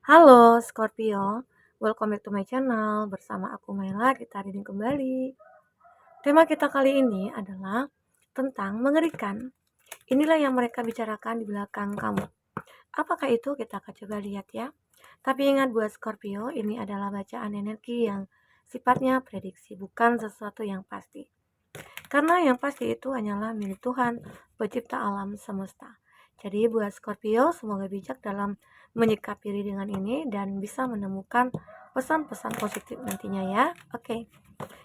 Halo Scorpio, welcome back to my channel. Bersama aku Maila, kita reading kembali. Tema kita kali ini adalah tentang mengerikan. Inilah yang mereka bicarakan di belakang kamu. Apakah itu? Kita akan coba lihat ya. Tapi ingat buat Scorpio, ini adalah bacaan energi yang sifatnya prediksi, bukan sesuatu yang pasti. Karena yang pasti itu hanyalah milik Tuhan, pencipta alam semesta. Jadi buat Scorpio, semoga bijak dalam menyikapi readingan ini dan bisa menemukan pesan-pesan positif nantinya ya. Oke,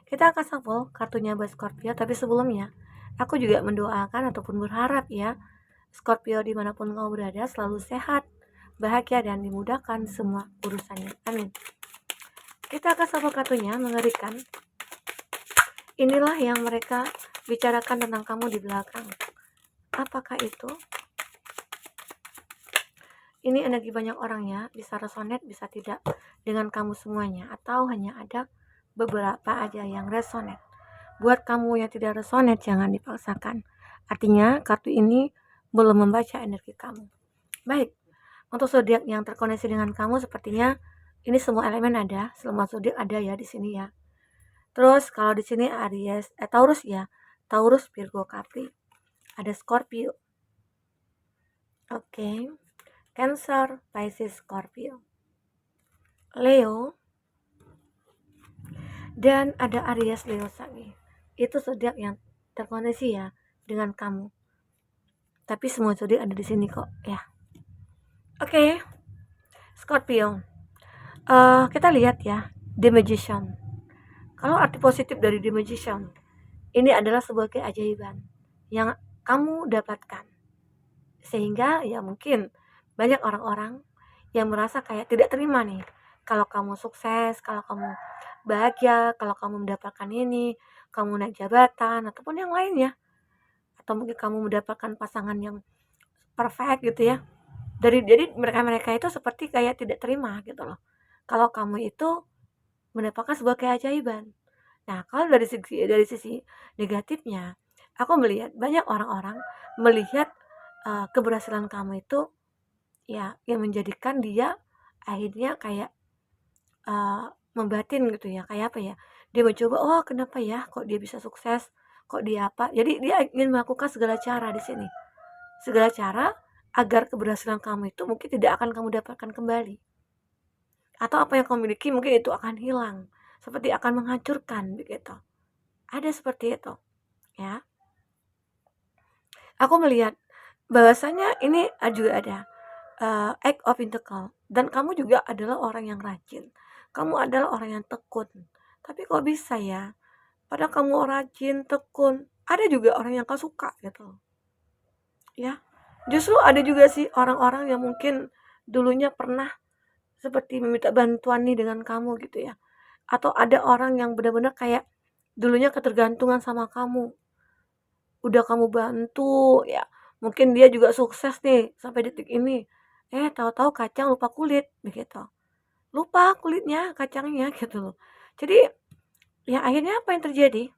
kita akan shuffle kartunya buat Scorpio, tapi sebelumnya aku juga mendoakan ataupun berharap ya, Scorpio dimanapun kau berada selalu sehat, bahagia dan dimudahkan semua urusannya. Amin. Kita akan shuffle kartunya, mengerikan. Inilah yang mereka bicarakan tentang kamu di belakang. Apakah itu? Ini energi banyak orang ya, bisa resonate, bisa tidak dengan kamu semuanya, atau hanya ada beberapa aja yang resonate. Buat kamu yang tidak resonate, jangan dipaksakan. Artinya, kartu ini belum membaca energi kamu. Baik, untuk zodiak yang terkoneksi dengan kamu, sepertinya ini semua elemen ada, semua zodiak ada ya di sini ya. Terus kalau di sini Aries, Taurus ya, Taurus, Virgo, Capri, ada Scorpio. Oke. Cancer, Pisces, Scorpio, Leo, dan ada Aries, Leo, Sagi. Itu zodiak yang terkoneksi ya dengan kamu. Tapi semua zodiak ada di sini kok ya. Oke, Scorpio. Kita lihat ya, The Magician. Kalau arti positif dari The Magician, ini adalah sebuah keajaiban yang kamu dapatkan. Sehingga ya mungkin banyak orang-orang yang merasa kayak tidak terima nih kalau kamu sukses, kalau kamu bahagia, kalau kamu mendapatkan ini, kamu naik jabatan ataupun yang lainnya, atau mungkin kamu mendapatkan pasangan yang perfect gitu ya. Jadi mereka-mereka itu seperti kayak tidak terima gitu loh, kalau kamu itu mendapatkan sebuah keajaiban. Nah, kalau dari sisi negatifnya, aku melihat banyak orang-orang melihat keberhasilan kamu itu ya yang menjadikan dia akhirnya kayak membatin gitu ya, kayak apa ya, dia mencoba, oh kenapa ya kok dia bisa sukses, kok dia apa, jadi dia ingin melakukan segala cara di sini, segala cara agar keberhasilan kamu itu mungkin tidak akan kamu dapatkan kembali, atau apa yang kamu miliki mungkin itu akan hilang, seperti akan menghancurkan begitu, ada seperti itu ya. Aku melihat bahwasanya ini juga ada act of integral, dan kamu juga adalah orang yang rajin, kamu adalah orang yang tekun. Tapi kok bisa ya, padahal kamu rajin, tekun, ada juga orang yang gak suka gitu ya. Justru ada juga sih orang-orang yang mungkin dulunya pernah seperti meminta bantuan nih dengan kamu gitu ya, atau ada orang yang benar-benar kayak dulunya ketergantungan sama kamu, udah kamu bantu ya, mungkin dia juga sukses nih sampai detik ini, tahu-tahu kacang lupa kulit begitu, lupa kulitnya kacangnya gitu loh. Jadi ya akhirnya apa yang terjadi,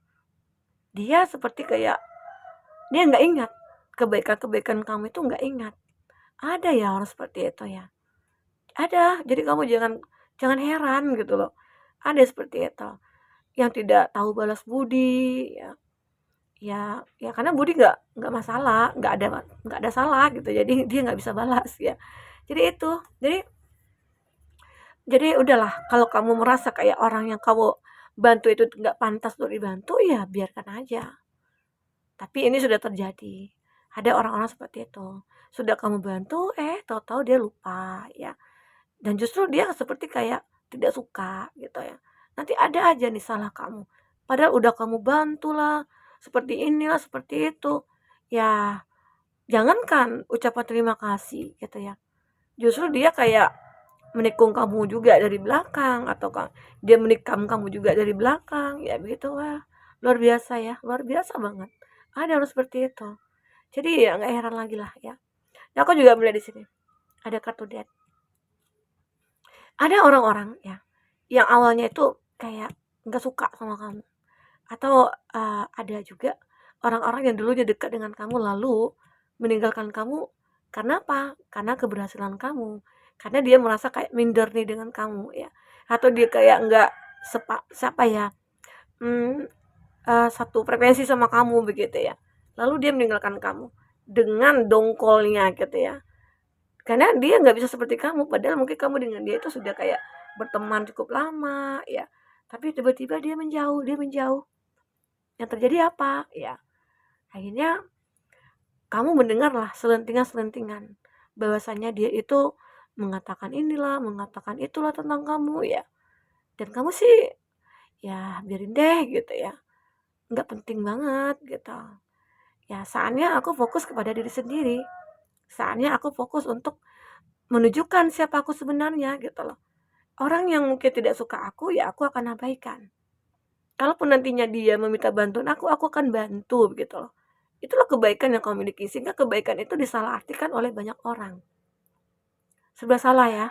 dia seperti kayak dia nggak ingat kebaikan-kebaikan kamu, itu nggak ingat. Ada ya orang seperti itu ya, ada. Jadi kamu jangan jangan heran gitu loh, ada seperti itu yang tidak tahu balas budi ya. Ya karena budi nggak masalah, nggak ada salah gitu, jadi dia nggak bisa balas ya. Jadi itu, jadi udahlah, kalau kamu merasa kayak orang yang kamu bantu itu nggak pantas untuk dibantu, ya biarkan aja. Tapi ini sudah terjadi, ada orang-orang seperti itu, sudah kamu bantu, tahu-tahu dia lupa ya, dan justru dia seperti kayak tidak suka gitu ya. Nanti ada aja nih salah kamu, padahal udah kamu bantulah, seperti inilah, seperti itu. Ya, jangankan ucapan terima kasih gitu ya. Justru dia kayak menikung kamu juga dari belakang, atau dia menikam kamu juga dari belakang. Ya begitu, wah. Luar biasa ya, luar biasa banget. Ada orang seperti itu. Jadi ya nggak heran lagi lah ya. Nah, aku juga melihat di sini ada kartu death. Ada orang-orang ya yang awalnya itu kayak nggak suka sama kamu, atau ada juga orang-orang yang dulunya dekat dengan kamu lalu meninggalkan kamu. Karena apa? Karena keberhasilan kamu, karena dia merasa kayak minder nih dengan kamu ya, atau dia kayak nggak siapa ya, mmm, satu frekuensi sama kamu begitu ya, lalu dia meninggalkan kamu dengan dongkolnya gitu ya, karena dia nggak bisa seperti kamu, padahal mungkin kamu dengan dia itu sudah kayak berteman cukup lama ya, tapi tiba-tiba dia menjauh, yang terjadi apa? Ya, akhirnya kamu mendengarlah selentingan-selentingan bahwasanya dia itu mengatakan inilah, mengatakan itulah tentang kamu ya, dan kamu sih ya biarin deh gitu ya, nggak penting banget gitu. Ya saatnya aku fokus kepada diri sendiri, saatnya aku fokus untuk menunjukkan siapa aku sebenarnya gitu loh. Orang yang mungkin tidak suka aku, ya aku akan abaikan. Kalaupun nantinya dia meminta bantuan aku akan bantu begitu loh. Itulah kebaikan yang kau miliki, sehingga kebaikan itu disalahartikan oleh banyak orang. Serba salah ya.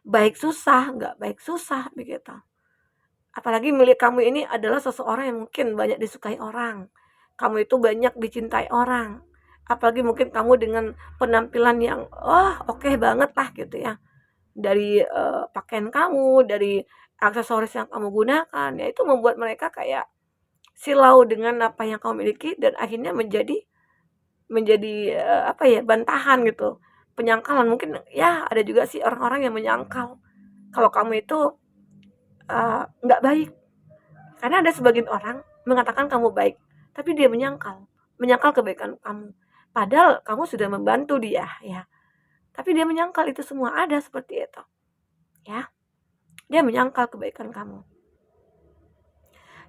Baik susah, nggak baik susah begitu. Apalagi milik kamu ini adalah seseorang yang mungkin banyak disukai orang. Kamu itu banyak dicintai orang. Apalagi mungkin kamu dengan penampilan yang oke banget lah gitu ya. Dari pakaian kamu, dari aksesoris yang kamu gunakan, ya itu membuat mereka kayak silau dengan apa yang kamu miliki dan akhirnya menjadi apa ya, bantahan gitu, penyangkalan. Mungkin ya ada juga sih orang-orang yang menyangkal kalau kamu itu nggak baik, karena ada sebagian orang mengatakan kamu baik, tapi dia menyangkal kebaikan kamu, padahal kamu sudah membantu dia ya, tapi dia menyangkal itu semua, ada seperti itu ya, dia menyangkal kebaikan kamu.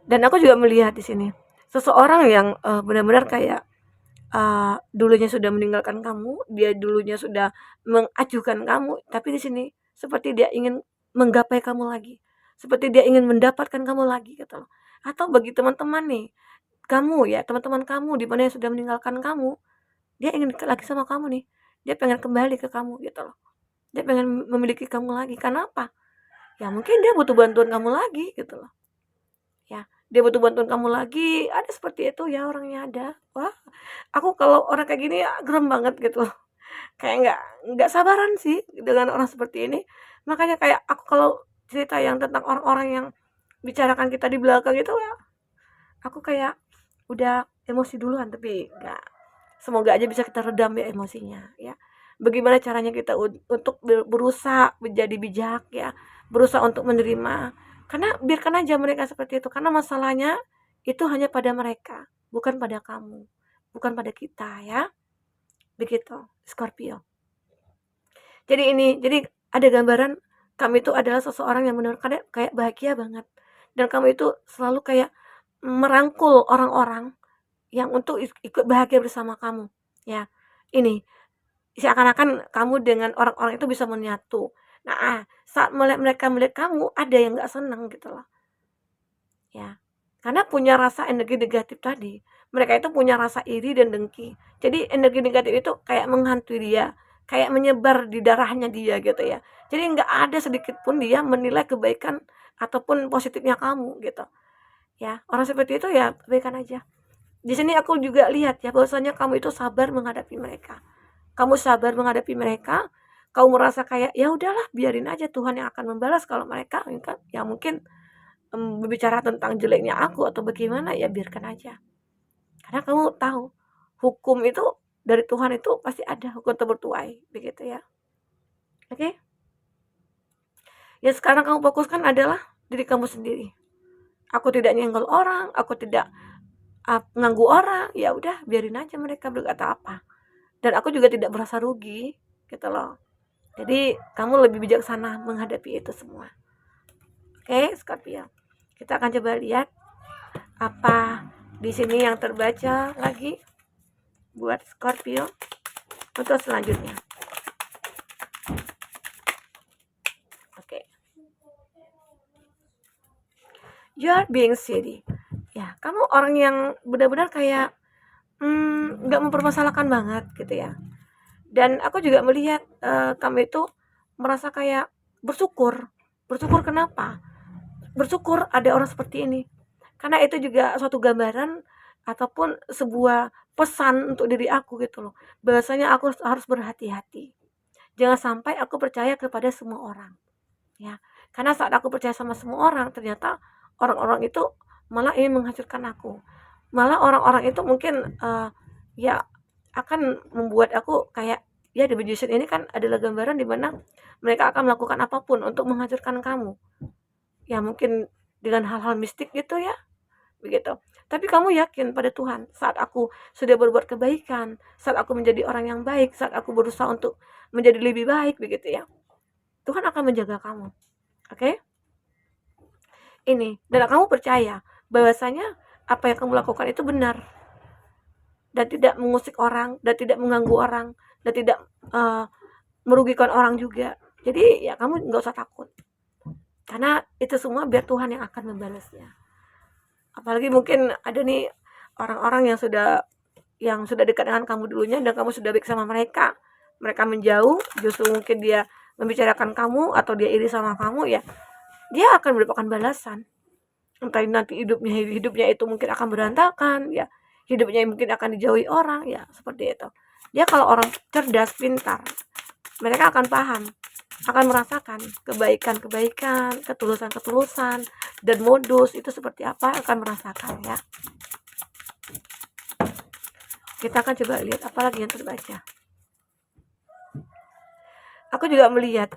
Dan aku juga melihat di sini seseorang yang benar-benar kayak dulunya sudah meninggalkan kamu, dia dulunya sudah mengacuhkan kamu, tapi di sini seperti dia ingin menggapai kamu lagi, seperti dia ingin mendapatkan kamu lagi gitu loh. Atau bagi teman-teman nih, kamu ya, teman-teman kamu di mana yang sudah meninggalkan kamu, dia ingin dekat lagi sama kamu nih. Dia pengen kembali ke kamu gitu loh. Dia pengen memiliki kamu lagi. Karena apa? Ya mungkin dia butuh bantuan kamu lagi gitu loh. Ya, dia butuh bantuan kamu lagi. Ada seperti itu ya orangnya ada. Wah, aku kalau orang kayak gini ya gerem banget gitu loh. Kayak nggak sabaran sih dengan orang seperti ini. Makanya kayak aku kalau cerita yang tentang orang-orang yang bicarakan kita di belakang itu ya, aku kayak udah emosi duluan, tapi nggak, semoga aja bisa kita redam ya emosinya ya. Bagaimana caranya kita untuk berusaha menjadi bijak ya, berusaha untuk menerima, karena biarkan aja mereka seperti itu, karena masalahnya itu hanya pada mereka, bukan pada kamu, bukan pada kita ya, begitu Scorpio. Jadi ada gambaran kamu itu adalah seseorang yang benar kayak bahagia banget, dan kamu itu selalu kayak merangkul orang-orang yang untuk ikut bahagia bersama kamu ya. Ini seakan-akan kamu dengan orang-orang itu bisa menyatu. Nah, saat mereka melihat kamu ada yang nggak senang gitu loh ya, karena punya rasa energi negatif tadi, mereka itu punya rasa iri dan dengki, jadi energi negatif itu kayak menghantui dia, kayak menyebar di darahnya dia gitu ya, jadi nggak ada sedikit pun dia menilai kebaikan ataupun positifnya kamu gitu ya. Orang seperti itu ya abaikan aja. Di sini aku juga lihat ya bahwasanya kamu itu sabar menghadapi mereka. Kamu sabar menghadapi mereka, kamu merasa kayak ya udahlah biarin aja Tuhan yang akan membalas kalau mereka ya mungkin berbicara tentang jeleknya aku atau bagaimana, ya biarkan aja. Karena kamu tahu hukum itu dari Tuhan itu pasti ada hukum tertuai begitu ya. Oke? Ya sekarang kamu fokuskan adalah diri kamu sendiri. Aku tidak nyenggol orang, aku tidak nganggu orang, ya udah biarin aja mereka berkata apa. Dan aku juga tidak merasa rugi gitu loh. Jadi kamu lebih bijaksana menghadapi itu semua. Oke, Scorpio. Kita akan coba lihat apa di sini yang terbaca lagi buat Scorpio untuk selanjutnya. Oke. You are being silly. Ya, kamu orang yang benar-benar kayak nggak mempermasalahkan banget gitu ya. Dan aku juga melihat kamu itu merasa kayak bersyukur. Bersyukur kenapa? Bersyukur ada orang seperti ini. Karena itu juga suatu gambaran ataupun sebuah pesan untuk diri aku gitu loh. Bahwasanya aku harus berhati-hati. Jangan sampai aku percaya kepada semua orang, ya. Karena saat aku percaya sama semua orang, ternyata orang-orang itu malah ingin menghancurkan aku. Malah orang-orang itu mungkin, ya akan membuat aku kayak, ya The Magician ini kan adalah gambaran di mana mereka akan melakukan apapun untuk menghancurkan kamu. Ya mungkin dengan hal-hal mistik gitu ya, begitu. Tapi kamu yakin pada Tuhan, saat aku sudah berbuat kebaikan, saat aku menjadi orang yang baik, saat aku berusaha untuk menjadi lebih baik, begitu ya. Tuhan akan menjaga kamu. Oke? Ini, dan kamu percaya bahwasanya apa yang kamu lakukan itu benar dan tidak mengusik orang dan tidak mengganggu orang dan tidak uh, merugikan orang juga. Jadi ya kamu nggak usah takut. Karena itu semua biar Tuhan yang akan membalasnya. Apalagi mungkin ada nih orang-orang yang sudah dekat dengan kamu dulunya dan kamu sudah baik sama mereka. Mereka menjauh, justru mungkin dia membicarakan kamu atau dia iri sama kamu, ya dia akan mendapatkan balasan. Entah nanti hidupnya itu mungkin akan berantakan, ya hidupnya mungkin akan dijauhi orang, ya seperti itu. Dia kalau orang cerdas, pintar, mereka akan paham, akan merasakan kebaikan-kebaikan, ketulusan-ketulusan, dan modus itu seperti apa, akan merasakan ya. Kita akan coba lihat apa lagi yang terbaca. Aku juga melihat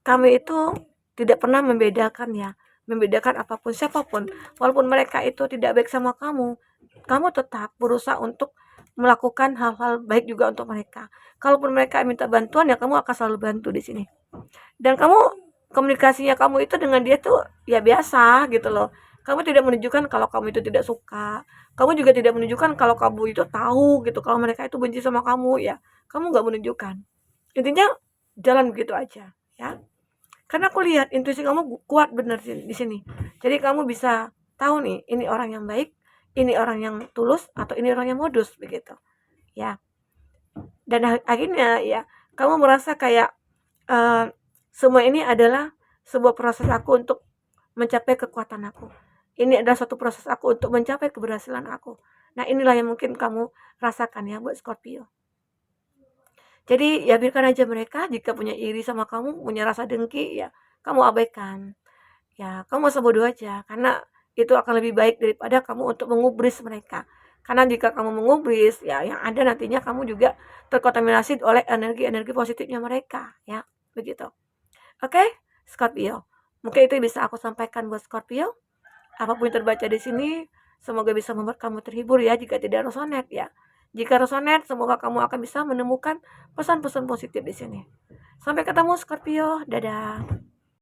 kami itu tidak pernah membedakan ya, membedakan apapun siapapun, walaupun mereka itu tidak baik sama kamu, kamu tetap berusaha untuk melakukan hal-hal baik juga untuk mereka. Kalaupun mereka minta bantuan, ya kamu akan selalu bantu di sini. Dan kamu komunikasinya kamu itu dengan dia tuh ya biasa gitu loh. Kamu tidak menunjukkan kalau kamu itu tidak suka. Kamu juga tidak menunjukkan kalau kamu itu tahu gitu kalau mereka itu benci sama kamu, ya. Kamu nggak menunjukkan. Intinya jalan begitu aja, ya. Karena aku lihat intuisi kamu kuat bener di sini. Jadi kamu bisa tahu nih, ini orang yang baik, ini orang yang tulus, atau ini orang yang modus begitu. Ya. Dan akhirnya ya kamu merasa kayak semua ini adalah sebuah proses aku untuk mencapai kekuatan aku. Ini adalah suatu proses aku untuk mencapai keberhasilan aku. Nah, inilah yang mungkin kamu rasakan ya buat Scorpio. Jadi ya biarkan aja mereka, jika punya iri sama kamu, punya rasa dengki, ya kamu abaikan. Ya, kamu masa bodoh aja, karena itu akan lebih baik daripada kamu untuk mengubris mereka. Karena jika kamu mengubris, ya yang ada nantinya kamu juga terkontaminasi oleh energi-energi positifnya mereka, ya. Begitu. Oke, Scorpio. Mungkin itu bisa aku sampaikan buat Scorpio. Apapun yang terbaca di sini, semoga bisa membuat kamu terhibur ya jika tidak resonate ya. Jika resonate, semoga kamu akan bisa menemukan pesan-pesan positif di sini. Sampai ketemu Scorpio. Dadah.